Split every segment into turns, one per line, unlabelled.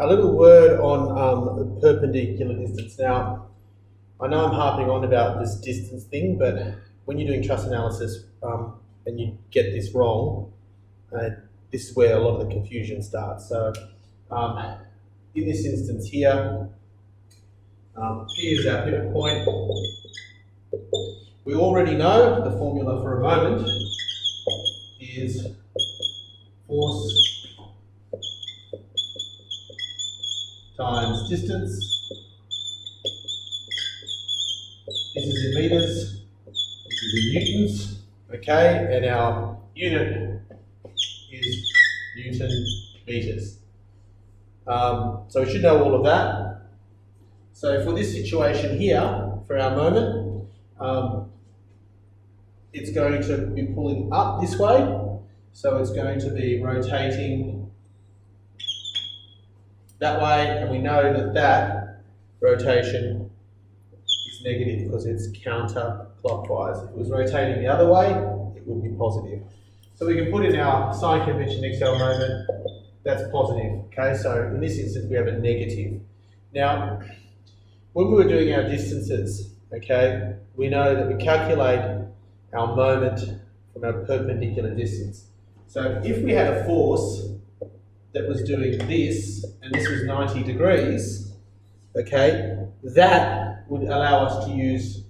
A little word on perpendicular distance. Now, I know I'm harping on about this distance thing, but when you're doing truss analysis and you get this wrong, this is where a lot of the confusion starts. So, in this instance here, here's our pivot point. We already know the formula for a moment is force times distance. This is in meters, this is in newtons, okay, and our unit is Newton meters. So we should know all of that. So for this situation here, for our moment, it's going to be pulling up this way, so it's going to be rotating that way, and we know that that rotation is negative because it's counterclockwise. If it was rotating the other way, it would be positive. So we can put in our sign convention next to our moment, that's positive, okay? So in this instance, we have a negative. Now, when we were doing our distances, okay, we know that we calculate our moment from our perpendicular distance. So if we had a force that was doing this, and this was 90 degrees, okay, that would allow us to use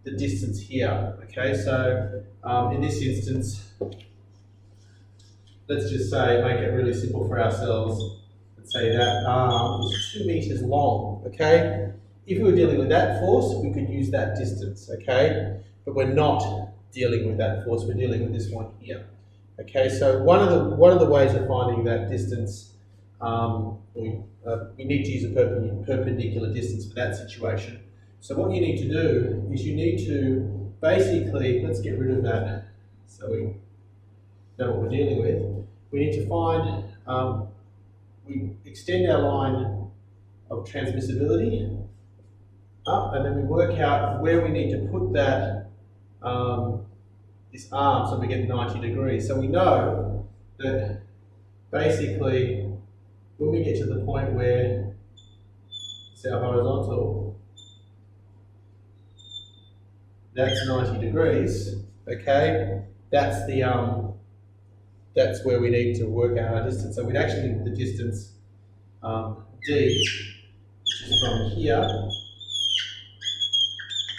the distance here, okay? So in this instance, let's just say, make it really simple for ourselves, let's say that arm is 2 meters long, okay? If we were dealing with that force, we could use that distance, okay? But we're not dealing with that force, we're dealing with this one here. Okay, so one of the ways of finding that distance, we need to use a perpendicular distance for that situation. So what you need to do is you need to basically, let's get rid of that so we know what we're dealing with. We need to find, we extend our line of transmissibility up, and then we work out where we need to put that this arm so we get 90 degrees. So we know that basically when we get to the point where it's our horizontal, that's 90 degrees, okay? That's the that's where we need to work out our distance. So we'd actually need the distance D, which is from here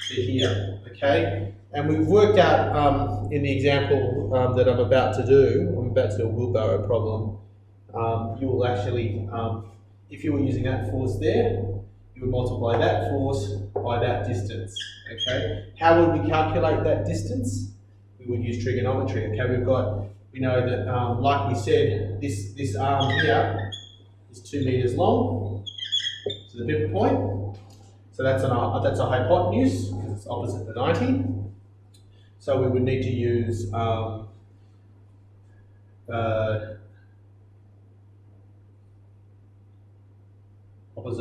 to here, okay? And we've worked out in the example that I'm about to do a wheelbarrow problem, you will actually, if you were using that force there, you would multiply that force by that distance, okay? How would we calculate that distance? We would use trigonometry, okay? We know that, like we said, this arm here is 2 meters long, so the pivot point. So that's a hypotenuse because it's opposite the 90. So we would need to use opposite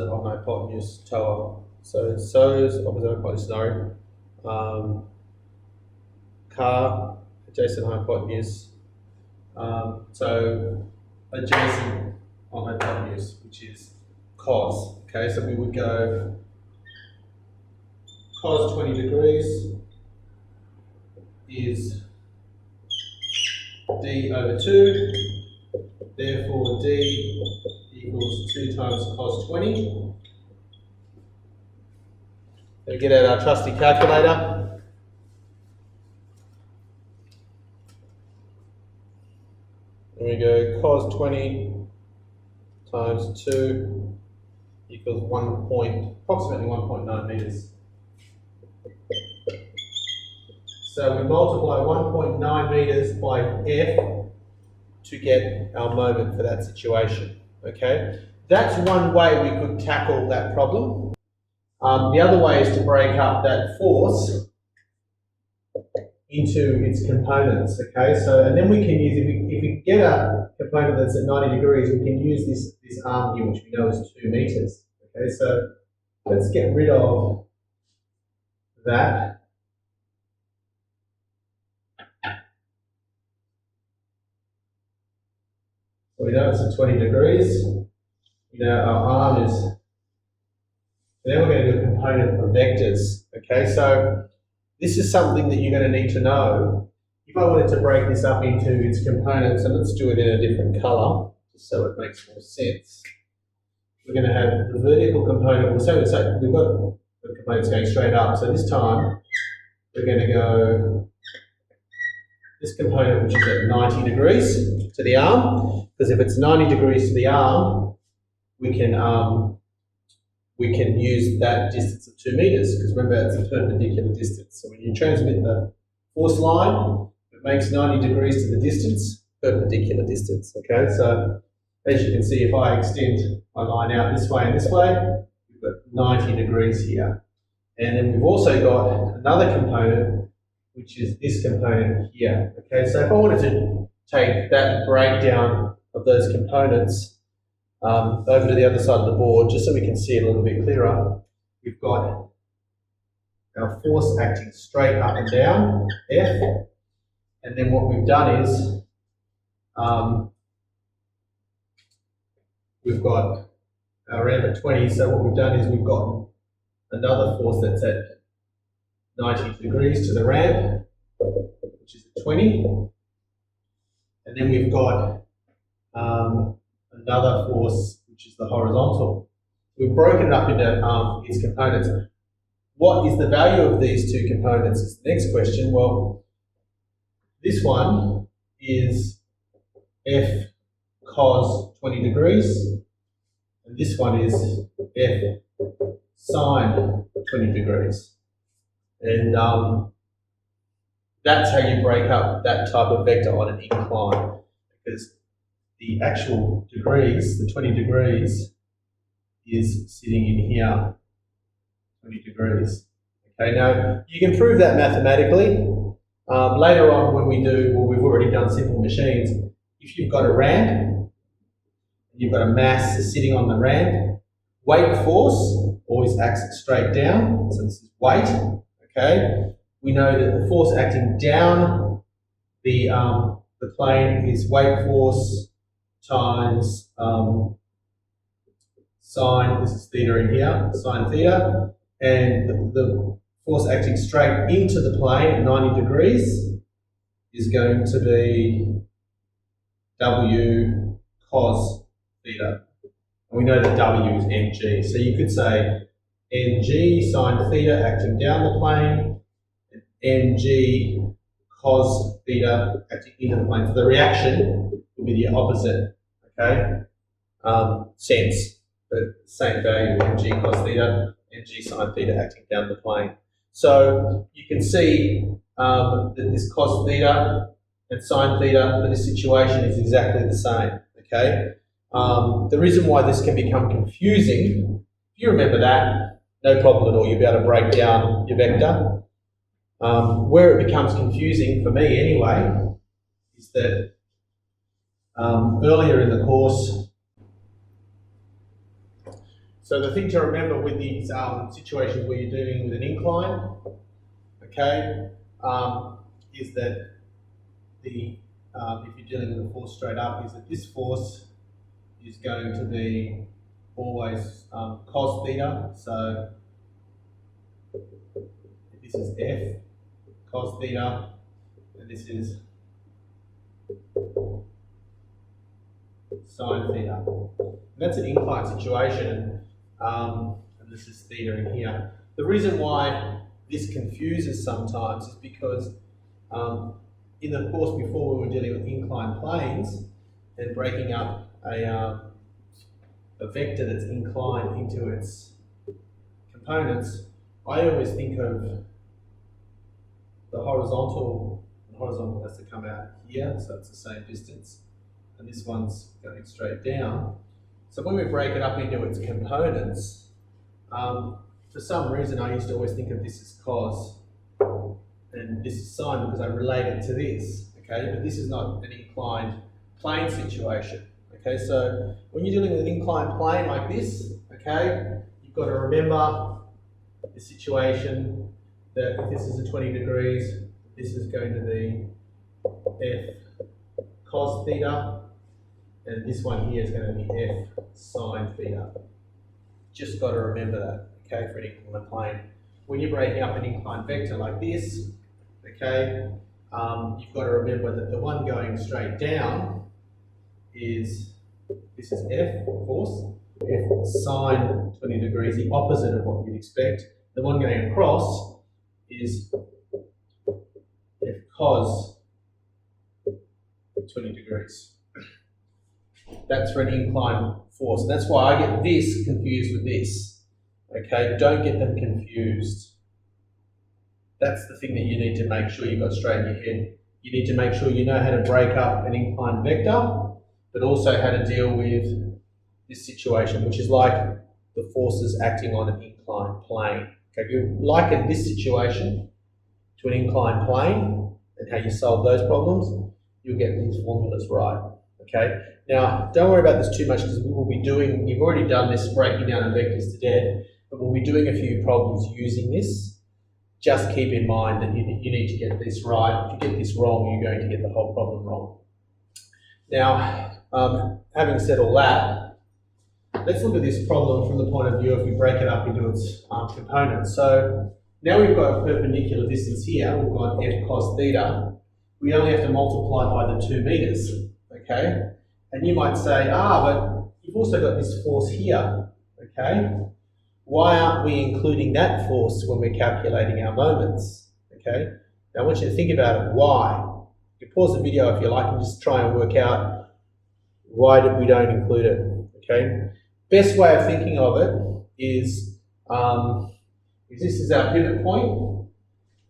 of hypotenuse, TOA. So opposite hypotenuse, sorry. Car, adjacent hypotenuse. So adjacent on hypotenuse, which is cos. Okay, so we would go cos 20 degrees is d over 2, therefore d equals 2 times cos 20. We get out our trusty calculator. And we go cos 20 times 2 equals approximately 1.9 meters. So we multiply 1.9 meters by F to get our moment for that situation, okay? That's one way we could tackle that problem. The other way is to break up that force into its components, okay? So, and then we can use, if we get a component that's at 90 degrees, we can use this arm here, which we know is 2 meters, okay? So let's get rid of that. So we know it's at 20 degrees. our arm is, then we're going to do a component of vectors. Okay, so this is something that you're going to need to know. If I wanted to break this up into its components, and let's do it in a different color, just so it makes more sense. We're going to have the vertical component. So we've got the components going straight up. So this time we're going to go this component, which is at 90 degrees to the arm, because if it's 90 degrees to the arm, we can use that distance of 2 meters, because remember it's a perpendicular distance. So when you transmit the force line, it makes 90 degrees to the distance, perpendicular distance. Okay, so as you can see, if I extend my line out this way and this way, we've got 90 degrees here. And then we've also got another component, which is this component here. Okay, so if I wanted to take that breakdown of those components over to the other side of the board, just so we can see it a little bit clearer, we've got our force acting straight up and down, F, and then what we've done is we've got our ramp at 20, so what we've done is we've got another force that's at 90 degrees to the ramp, which is at 20, and then we've got another force, which is the horizontal. We've broken it up into its components. What is the value of these two components is the next question. Well, this one is F cos 20 degrees, and this one is F sine 20 degrees. And that's how you break up that type of vector on an incline, because the actual degrees, the 20 degrees, is sitting in here, 20 degrees. Okay, now you can prove that mathematically. Later on when we do, well, we've already done simple machines. If you've got a ramp, and you've got a mass sitting on the ramp, weight force always acts straight down, so this is weight, okay? We know that the force acting down the plane is weight force times sine, this is theta in here, sine theta, and the force acting straight into the plane at 90 degrees is going to be W cos theta. And we know that W is mg, so you could say mg sine theta acting down the plane, and mg cos theta acting into the plane. So the reaction will be the opposite, okay? Sense, but same value, mg cos theta, mg sine theta acting down the plane. So you can see that this cos theta and sine theta for this situation is exactly the same, okay? The reason why this can become confusing, if you remember that, no problem at all, you'll be able to break down your vector. Where it becomes confusing, for me anyway, is that earlier in the course, so the thing to remember with these situations where you're dealing with an incline, okay, is that if you're dealing with a force straight up, is that this force is going to be always cos theta. So this is F cos theta, and this is sine theta. And that's an incline situation, and this is theta in here. The reason why this confuses sometimes is because in the course before we were dealing with inclined planes and breaking up a vector that's inclined into its components, I always think of the horizontal has to come out here, so it's the same distance, and this one's going straight down. So when we break it up into its components, for some reason I used to always think of this as cos, and this is sine because I relate it to this, okay? But this is not an inclined plane situation, okay? So when you're dealing with an inclined plane like this, okay, you've got to remember the situation that if this is a 20 degrees, this is going to be F cos theta, and this one here is going to be F sine theta. Just got to remember that, okay, for an inclined plane. When you're breaking up an inclined vector like this, okay, you've got to remember that the one going straight down is, this is F force, F sine 20 degrees, the opposite of what you'd expect. The one going across is F cos 20 degrees. That's for an inclined force. And that's why I get this confused with this. Okay, don't get them confused. That's the thing that you need to make sure you've got straight in your head. You need to make sure you know how to break up an inclined vector, but also how to deal with this situation, which is like the forces acting on an inclined plane. Okay, if you liken this situation to an inclined plane and how you solve those problems, you'll get these formulas right. Okay, now don't worry about this too much because we will be doing, you've already done this breaking down of vectors to death, but we'll be doing a few problems using this. Just keep in mind that you need to get this right. If you get this wrong, you're going to get the whole problem wrong. Now, having said all that, let's look at this problem from the point of view if we break it up into its components. So now we've got a perpendicular distance here, we've got F cos theta. We only have to multiply by the 2 meters, okay? And you might say, but you've also got this force here, okay? Why aren't we including that force when we're calculating our moments, okay? Now I want you to think about it, why? You can pause the video if you like and just try and work out why we don't include it, okay? Best way of thinking of it is this is our pivot point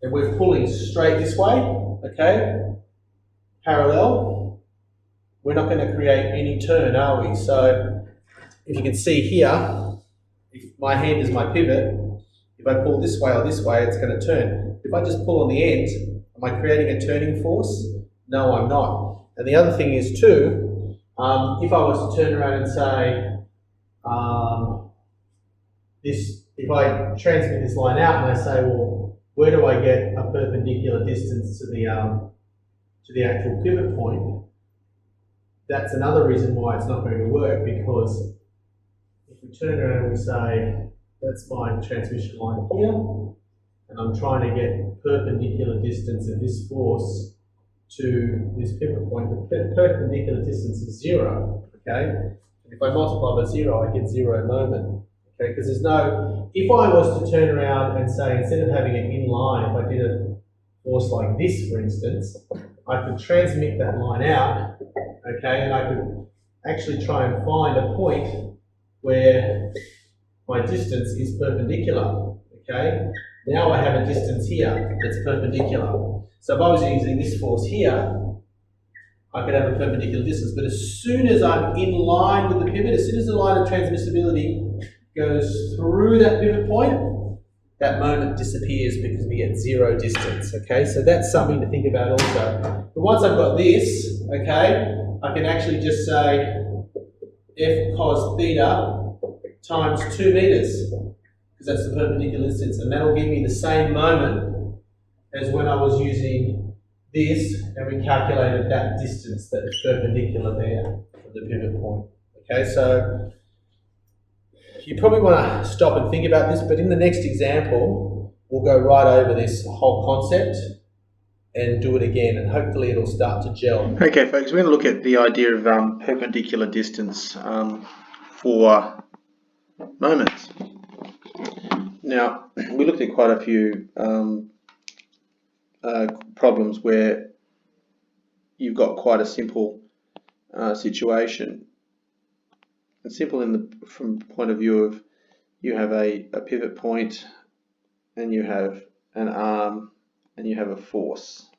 and we're pulling straight this way, okay? Parallel. We're not going to create any turn, are we? So if you can see here, if my hand is my pivot, if I pull this way or this way, it's going to turn. If I just pull on the end, am I creating a turning force? No, I'm not. And the other thing is too, if I was to turn around and say, if I transmit this line out and I say, well, where do I get a perpendicular distance to the actual pivot point? That's another reason why it's not going to work, because if we turn around and we say, that's my transmission line here, and I'm trying to get perpendicular distance of this force to this pivot point, the perpendicular distance is 0, okay? And if I multiply by 0, I get 0 moment, okay? Because there's no, if I was to turn around and say, instead of having it in line, if I did a force like this, for instance, I could transmit that line out, okay? And I could actually try and find a point where my distance is perpendicular, okay? Now I have a distance here that's perpendicular. So if I was using this force here, I could have a perpendicular distance. But as soon as I'm in line with the pivot, as soon as the line of transmissibility goes through that pivot point, that moment disappears because we get 0 distance, okay? So that's something to think about also. But once I've got this, okay, I can actually just say F cos theta times 2 meters, because that's the perpendicular distance, and that'll give me the same moment as when I was using this and we calculated that distance that's perpendicular there from the pivot point. Okay, so you probably want to stop and think about this, but in the next example, we'll go right over this whole concept and do it again, and hopefully it'll start to gel.
Okay, folks, we're going to look at the idea of perpendicular distance for moments. Now, we looked at quite a few problems where you've got quite a simple situation. And simple from the point of view of you have a pivot point and you have an arm and you have a force.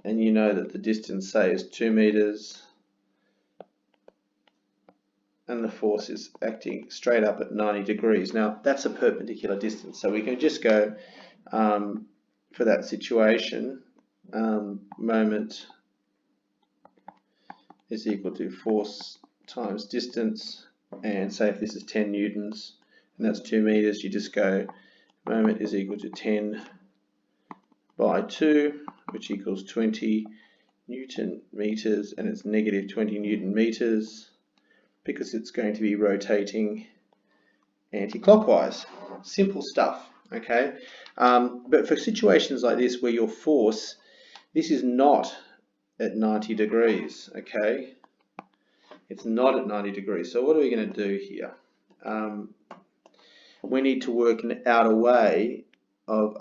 And you know that the distance, say, is 2 meters and the force is acting straight up at 90 degrees. Now, that's a perpendicular distance. So we can just go for that situation, moment is equal to force times distance, and say if this is 10 newtons and that's 2 meters, you just go moment is equal to 10 by 2, which equals 20 Newton meters, and it's negative 20 Newton meters because it's going to be rotating anti-clockwise. Simple stuff, okay? But for situations like this where your force, this is not at 90 degrees, okay? It's not at 90 degrees. So what are we going to do here? We need to work out a way of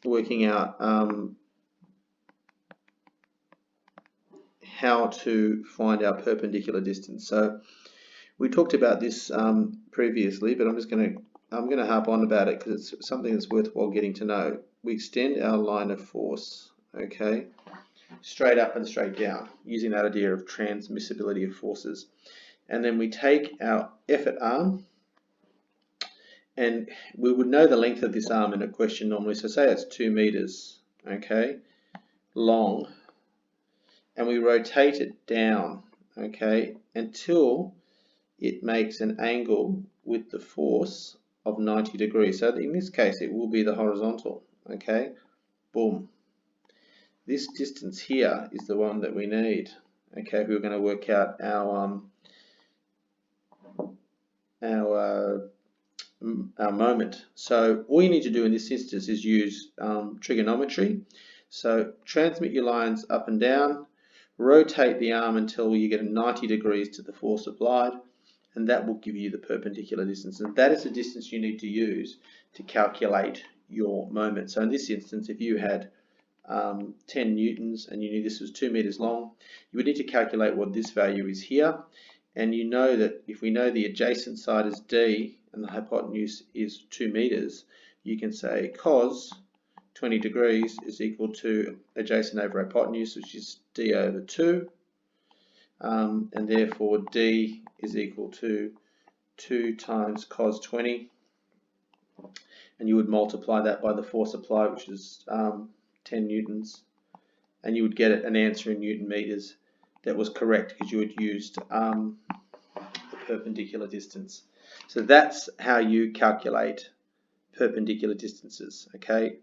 working out how to find our perpendicular distance. So we talked about this previously, but I'm going to harp on about it because it's something that's worthwhile getting to know. We extend our line of force, okay, straight up and straight down, using that idea of transmissibility of forces. And then we take our effort arm, and we would know the length of this arm in a question normally. So say it's 2 meters, okay, long, and we rotate it down, okay, until it makes an angle with the force of 90 degrees. So in this case, it will be the horizontal, okay, boom. This distance here is the one that we need, okay, if we're going to work out our moment. So all you need to do in this instance is use trigonometry. So transmit your lines up and down, rotate the arm until you get 90 degrees to the force applied, and that will give you the perpendicular distance. And that is the distance you need to use to calculate your moment. So in this instance, if you had 10 newtons and you knew this was 2 meters long, you would need to calculate what this value is here. And you know that if we know the adjacent side is D and the hypotenuse is 2 meters, you can say cos 20 degrees is equal to adjacent over hypotenuse, which is D over 2. And therefore D is equal to 2 times cos 20. And you would multiply that by the force applied, which is 10 newtons. And you would get an answer in Newton meters that was correct because you had used the perpendicular distance. So that's how you calculate perpendicular distances, okay?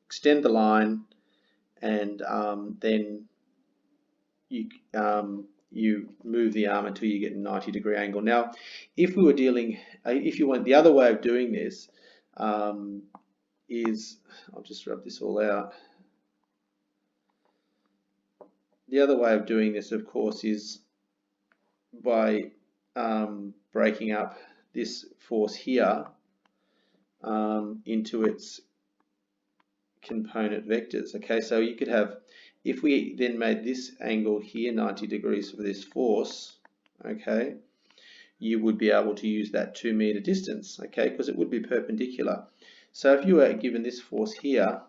Extend the line, and then you move the arm until you get a 90-degree angle. Now, if we were dealing, if you want, the other way of doing this is, I'll just rub this all out. The other way of doing this, of course, is by breaking up this force here into its component vectors. Okay, so you could have, if we then made this angle here 90 degrees for this force, okay, you would be able to use that 2 meter distance, okay, because it would be perpendicular. So if you were given this force here,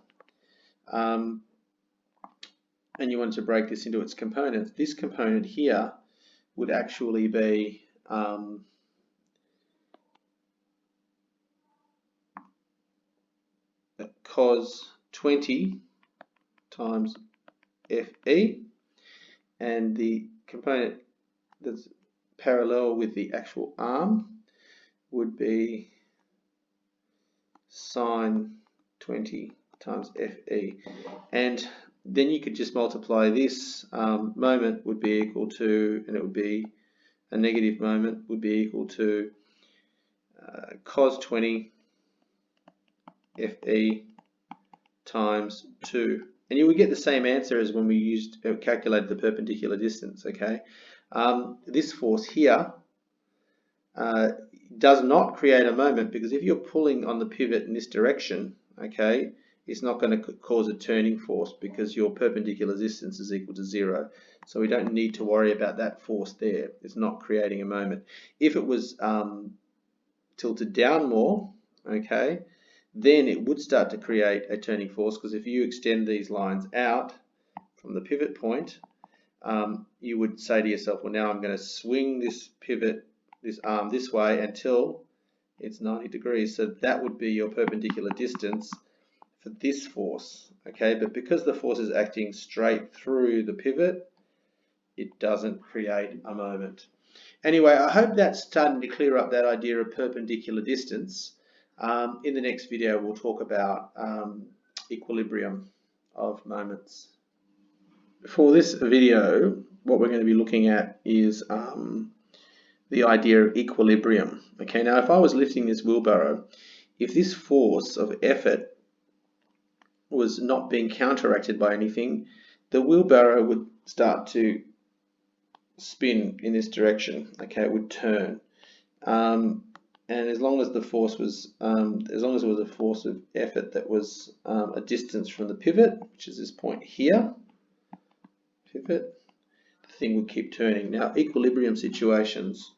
and you wanted to break this into its components, this component here would actually be cos 20 times Fe, and the component that's parallel with the actual arm would be sine 20 times Fe. And then you could just multiply this moment would be equal to, and it would be a negative moment, would be equal to cos 20 Fe times 2. And you would get the same answer as when we calculated the perpendicular distance, okay? This force here does not create a moment, because if you're pulling on the pivot in this direction, okay, it's not going to cause a turning force because your perpendicular distance is equal to 0. So we don't need to worry about that force there. It's not creating a moment. If it was tilted down more, okay, then it would start to create a turning force, because if you extend these lines out from the pivot point, you would say to yourself, well, now I'm going to swing this pivot, this arm this way until it's 90 degrees. So that would be your perpendicular distance for this force, okay? But because the force is acting straight through the pivot, it doesn't create a moment. Anyway, I hope that's starting to clear up that idea of perpendicular distance. In the next video, we'll talk about equilibrium of moments. For this video, what we're going to be looking at is the idea of equilibrium. Okay, now if I was lifting this wheelbarrow, if this force of effort was not being counteracted by anything, the wheelbarrow would start to spin in this direction. Okay, it would turn. And as long as the force was, as long as it was a force of effort that was a distance from the pivot, which is this point here, pivot, the thing would keep turning. Now, equilibrium situations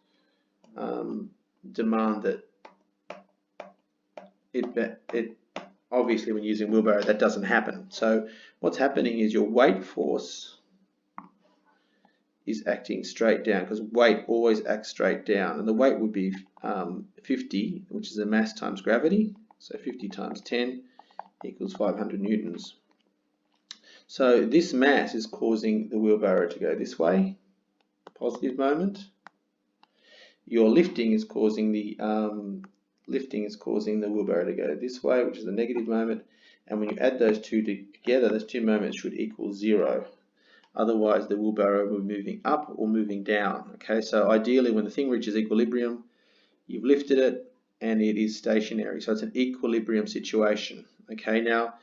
demand that it obviously, when using wheelbarrow, that doesn't happen. So what's happening is your weight force is acting straight down, because weight always acts straight down, and the weight would be 50, which is the mass times gravity. So 50 times 10 equals 500 newtons. So this mass is causing the wheelbarrow to go this way, positive moment. Your lifting is causing the wheelbarrow to go this way, which is a negative moment. And when you add those two together, those two moments should equal 0. Otherwise, the wheelbarrow will be moving up or moving down. Okay, so ideally, when the thing reaches equilibrium, you've lifted it and it is stationary. So it's an equilibrium situation. Okay, now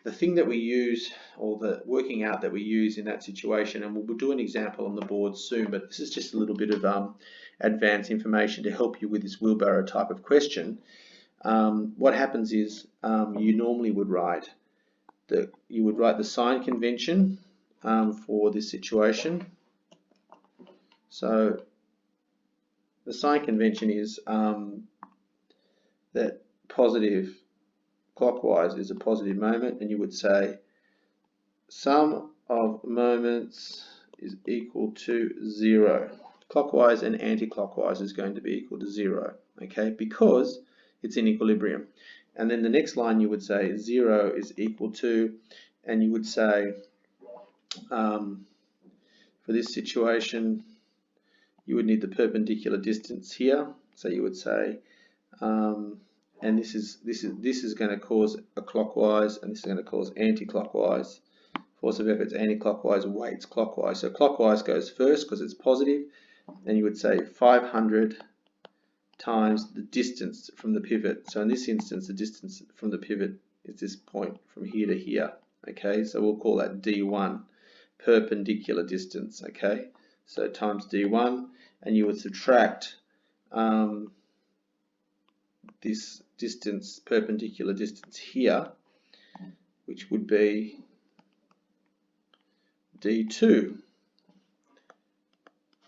the thing that we use, or the working out that we use in that situation, and we'll do an example on the board soon, but this is just a little bit of advanced information to help you with this wheelbarrow type of question. What happens is you normally would write the sign convention for this situation. So the sign convention is that positive clockwise is a positive moment, and you would say sum of moments is equal to 0. Clockwise and anti-clockwise is going to be equal to 0, okay, because it's in equilibrium. And then the next line you would say 0 is equal to, and you would say for this situation you would need the perpendicular distance here. So you would say and this is going to cause a clockwise, and this is going to cause anti-clockwise. Force of effort is anti-clockwise, weight's clockwise. So clockwise goes first because it's positive, and you would say 500 times the distance from the pivot. So in this instance, the distance from the pivot is this point from here to here. Okay, so we'll call that D1, perpendicular distance. Okay, so times D1, and you would subtract this distance, perpendicular distance here, which would be D2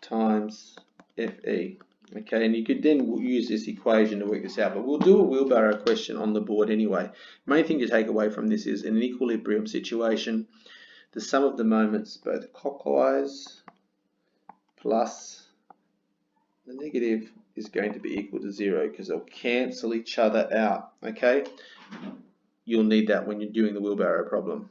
times FE. Okay, and you could then use this equation to work this out, but we'll do a wheelbarrow question on the board anyway. Main thing to take away from this is, in an equilibrium situation, the sum of the moments, both clockwise plus the negative, is going to be equal to 0, because they'll cancel each other out. Okay, you'll need that when you're doing the wheelbarrow problem.